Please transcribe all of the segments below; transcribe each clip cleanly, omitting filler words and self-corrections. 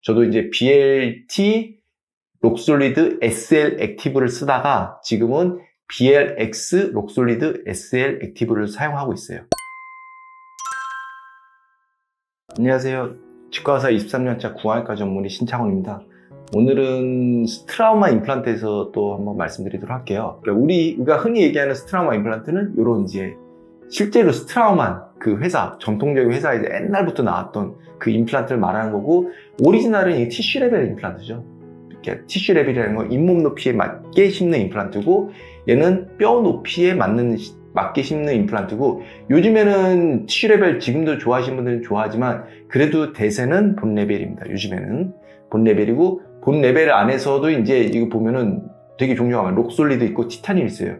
저도 이제 BLT 록솔리드 SL 액티브를 쓰다가 지금은 BLX 록솔리드 SL 액티브를 사용하고 있어요. 안녕하세요. 치과의사 23년차 구강외과 전문의 신창원입니다. 오늘은 스트라우마 임플란트에서 또 한번 말씀드리도록 할게요. 그러니까 우리가 흔히 얘기하는 스트라우마 임플란트는 이런 이제 실제로 스트라우만 그 회사, 전통적인 회사에 옛날부터 나왔던 그 임플란트를 말하는 거고, 오리지널은 이 티슈 레벨 임플란트죠. 이렇게 티슈 레벨이라는 건 잇몸 높이에 맞게 심는 임플란트고, 얘는 뼈 높이에 맞게 심는 임플란트고, 요즘에는 티슈 레벨 지금도 좋아하시는 분들은 좋아하지만 그래도 대세는 본 레벨입니다. 요즘에는 본 레벨이고, 본 레벨 안에서도 이제 이거 보면은 되게 종류가 많아요. 록솔리드 있고 티타늄 있어요.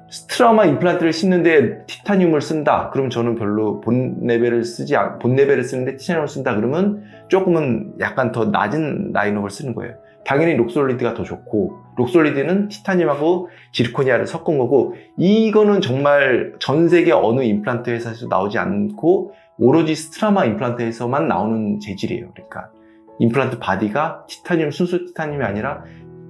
스트라우마 임플란트를 심는데 티타늄을 쓴다. 그럼 저는 별로 본 레벨을 쓰는데 티타늄을 쓴다. 그러면 조금은 약간 더 낮은 라인업을 쓰는 거예요. 당연히 록솔리드가 더 좋고, 록솔리드는 티타늄하고 지르코니아를 섞은 거고, 이거는 정말 전 세계 어느 임플란트 회사에서 나오지 않고 오로지 스트라우마 임플란트에서만 나오는 재질이에요. 그러니까 임플란트 바디가 티타늄, 순수 티타늄이 아니라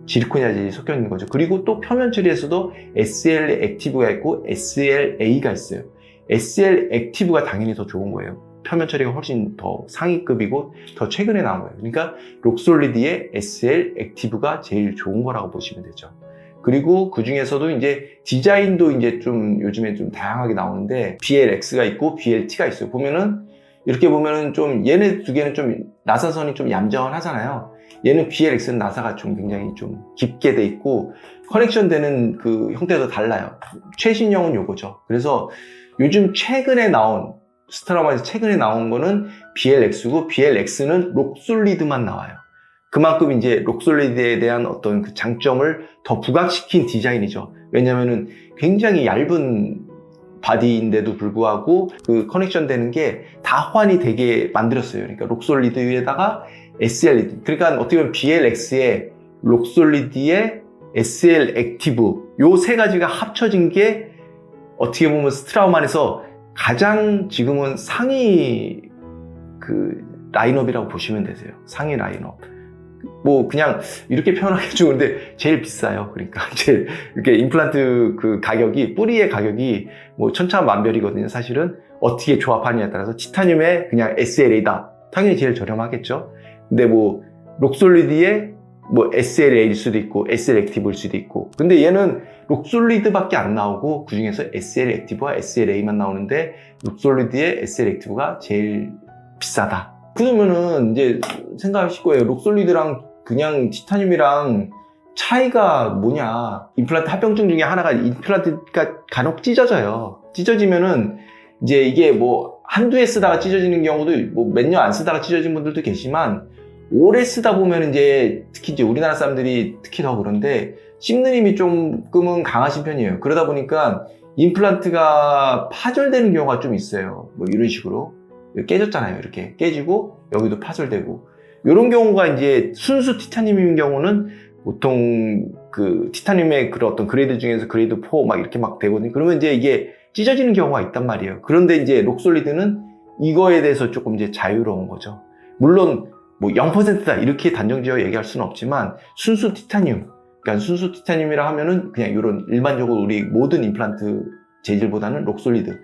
지르코니아 재질이 섞여 있는 거죠. 그리고 또 표면 처리에서도 SL 액티브가 있고 SLA가 있어요. SL 액티브가 당연히 더 좋은 거예요. 표면 처리가 훨씬 더 상위급이고 더 최근에 나온 거예요. 그러니까 록솔리드의 SL 액티브가 제일 좋은 거라고 보시면 되죠. 그리고 그 중에서도 이제 디자인도 이제 좀 요즘에 좀 다양하게 나오는데 BLX가 있고 BLT가 있어요. 보면은 이렇게 보면은 좀 얘네 두 개는 좀 나사선이 좀 얌전하잖아요. 얘는 BLX는 나사가 좀 굉장히 좀 깊게 돼 있고 커넥션 되는 그 형태도 달라요. 최신형은 요거죠. 그래서 요즘 최근에 나온 스트라우마에서 최근에 나온 거는 BLX고, BLX는 록솔리드만 나와요. 그만큼 이제 록솔리드에 대한 어떤 그 장점을 더 부각시킨 디자인이죠. 왜냐면은 굉장히 얇은 바디인데도 불구하고 그 커넥션 되는 게 다 호환이 되게 만들었어요. 그러니까 록솔리드에다가 SL, 그러니까 어떻게 보면 BLX에 록솔리드에 SL 액티브, 요 세 가지가 합쳐진 게 어떻게 보면 스트라우만에서 가장 지금은 상위 그 라인업이라고 보시면 되세요. 상위 라인업. 뭐 그냥 이렇게 표현하기 좋은데 제일 비싸요. 그러니까 제일 이렇게 임플란트 그 가격이, 뿌리의 가격이 뭐 천차만별이거든요. 사실은 어떻게 조합하느냐에 따라서 티타늄에 그냥 SLA다. 당연히 제일 저렴하겠죠. 근데 뭐 록솔리드에 뭐 SLA일 수도 있고 SL 액티브일 수도 있고, 근데 얘는 록솔리드밖에 안 나오고 그 중에서 SL 액티브와 SLA만 나오는데 록솔리드의 SL 액티브가 제일 비싸다. 그러면은 이제 생각하실 거예요. 록솔리드랑 그냥 티타늄이랑 차이가 뭐냐. 임플란트 합병증 중에 하나가 임플란트가 간혹 찢어져요. 찢어지면은 이제 이게 뭐 한두 해 쓰다가 찢어지는 경우도 뭐 몇 년 안 쓰다가 찢어진 분들도 계시지만, 오래 쓰다 보면 이제 특히 이제 우리나라 사람들이 특히 더 그런데 씹는 힘이 조금은 강하신 편이에요. 그러다 보니까 임플란트가 파절되는 경우가 좀 있어요. 뭐 이런 식으로 깨졌잖아요. 이렇게 깨지고 여기도 파절되고, 이런 경우가 이제 순수 티타늄인 경우는 보통 그 티타늄의 그런 어떤 그레이드 중에서 그레이드 4 막 이렇게 막 되거든요. 그러면 이제 이게 찢어지는 경우가 있단 말이에요. 그런데 이제 록솔리드는 이거에 대해서 조금 이제 자유로운 거죠. 물론 뭐 0%다 이렇게 단정지어 얘기할 수는 없지만, 순수 티타늄, 그러니까 순수 티타늄이라 하면은 그냥 이런 일반적으로 우리 모든 임플란트 재질보다는 록솔리드,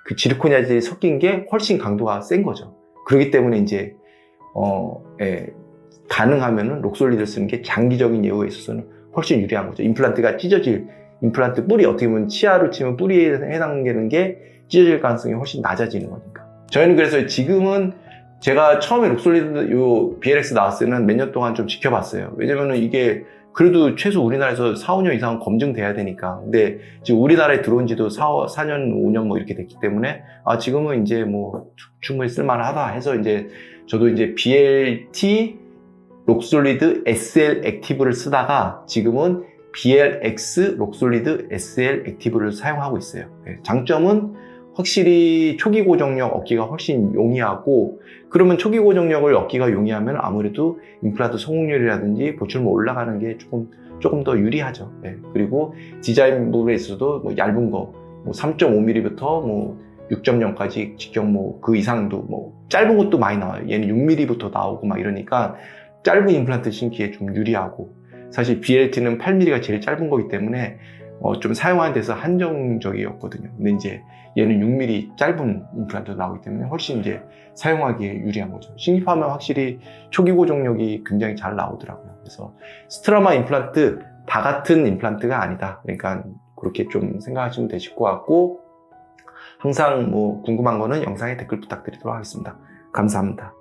그 지르코니아 재질이 섞인 게 훨씬 강도가 센 거죠. 그렇기 때문에 이제 가능하면은 록솔리드를 쓰는 게 장기적인 예후에 있어서는 훨씬 유리한 거죠. 임플란트가 찢어질, 임플란트 뿌리, 어떻게 보면 치아로 치면 뿌리에 해당되는 게 찢어질 가능성이 훨씬 낮아지는 거니까. 저희는 그래서 지금은 제가 처음에 록솔리드 요 BLX 나왔을 때는 몇 년 동안 좀 지켜봤어요. 왜냐면은 이게 그래도 최소 우리나라에서 4, 5년 이상 검증돼야 되니까. 근데 지금 우리나라에 들어온 지도 4년, 5년 뭐 이렇게 됐기 때문에, 지금은 이제 뭐 충분히 쓸만하다 해서 이제 저도 이제 BLT 록솔리드 SL 액티브를 쓰다가 지금은 BLX 록솔리드 SL 액티브를 사용하고 있어요. 장점은 확실히 초기 고정력 얻기가 훨씬 용이하고, 그러면 초기 고정력을 얻기가 용이하면 아무래도 임플란트 성공률이라든지 보출물 올라가는 게 조금 더 유리하죠. 그리고 디자인 부분에 있어도 뭐 얇은 거, 뭐 3.5mm부터 뭐 6.0까지 직경 뭐 그 이상도 뭐 짧은 것도 많이 나와요. 얘는 6mm부터 나오고 막 이러니까 짧은 임플란트 신기에 좀 유리하고, 사실 BLT는 8mm가 제일 짧은 거기 때문에 좀 사용하는 데서 한정적이었거든요. 근데 이제 얘는 6mm 짧은 임플란트도 나오기 때문에 훨씬 이제 사용하기에 유리한 거죠. 신입하면 확실히 초기 고정력이 굉장히 잘 나오더라고요. 그래서 스트라마 임플란트 다 같은 임플란트가 아니다. 그러니까 그렇게 좀 생각하시면 되실 것 같고, 항상 뭐 궁금한 거는 영상에 댓글 부탁드리도록 하겠습니다. 감사합니다.